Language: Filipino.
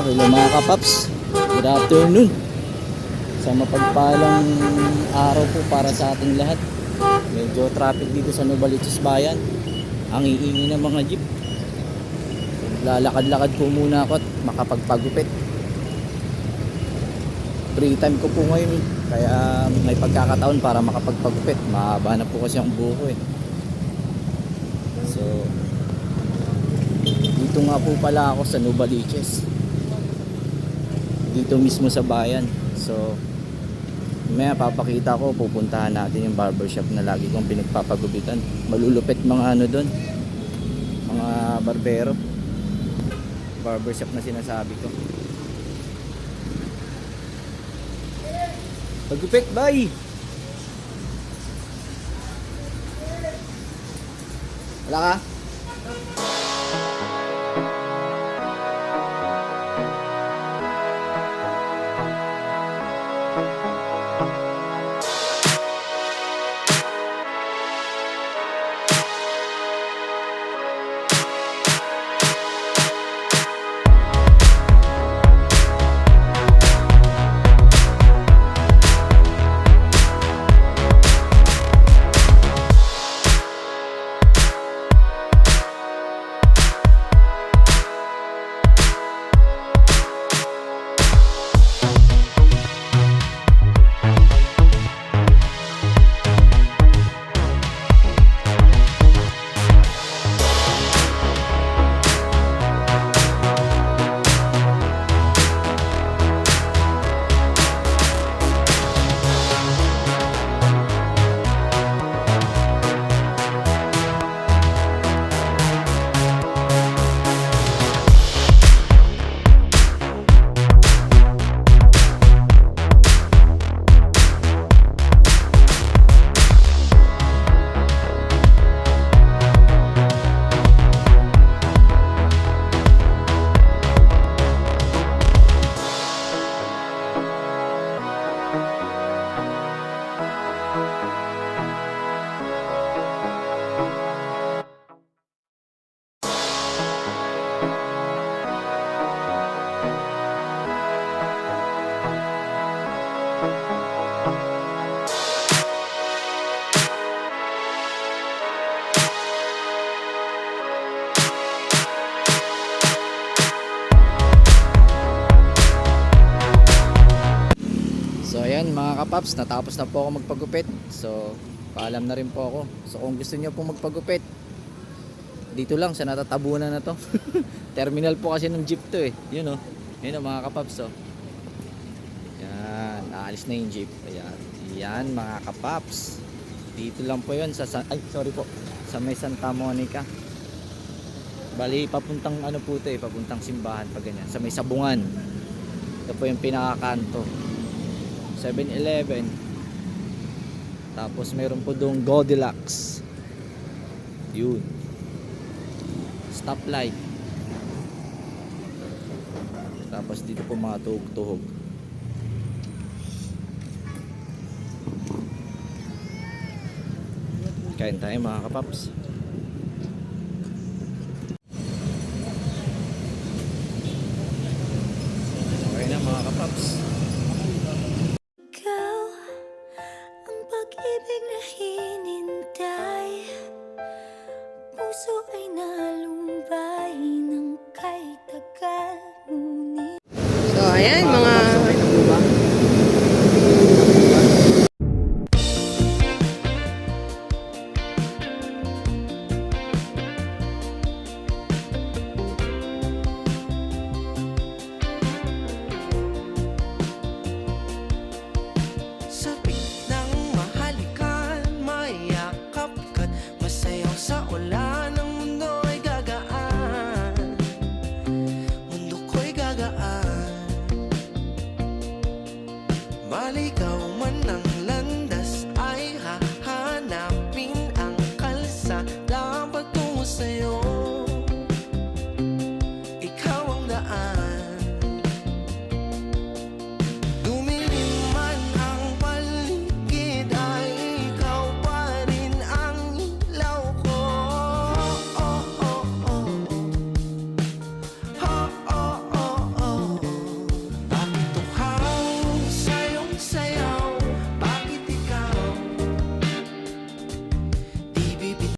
Hello mga kapaps, good afternoon. Sa mapagpalang araw po para sa ating lahat. Medyo traffic dito sa Novaliches Bayan. Ang iingi ng mga jeep. Lalakad-lakad po muna ako at makapagpagupit. Free time ko po ngayon, kaya may pagkakataon para makapagpagupit. Mahaba na po kasi ang buho eh. So dito nga po pala ako sa Novaliches, dito mismo sa bayan. So may papakita ko, pupuntahan natin yung barbershop na lagi kong pinagpapagupitan. Malulupit mga ano doon, mga barbero, barbershop na sinasabi ko. Pagupit, bye! Wala ka? So ayan mga kapaps, natapos na po ako magpagupit. So paalam na rin po ako. So kung gusto niyo po magpagupit, dito lang sa natatabunan na to. Terminal po kasi ng jeep to eh. Yun o, yun o mga kapaps o. Yan, naalis na yung jeep. Ayan, yan mga kapaps. Dito lang po yun sa, ay sorry po, sa may Santa Monica. Bali papuntang ano po to eh, papuntang simbahan pag ganyan. Sa may Sabungan. Ito po yung pinakakanto. 7-Eleven. Tapos meron po doong Goldilocks. Yun. Stoplight. Tapos dito po mga tuhog-tuhog. Kain tayo mga kapaps. Okay na mga kapaps. Pag-ibig na hinintay, puso ay nalumbay ng kay tagal, ngunit So ayan mga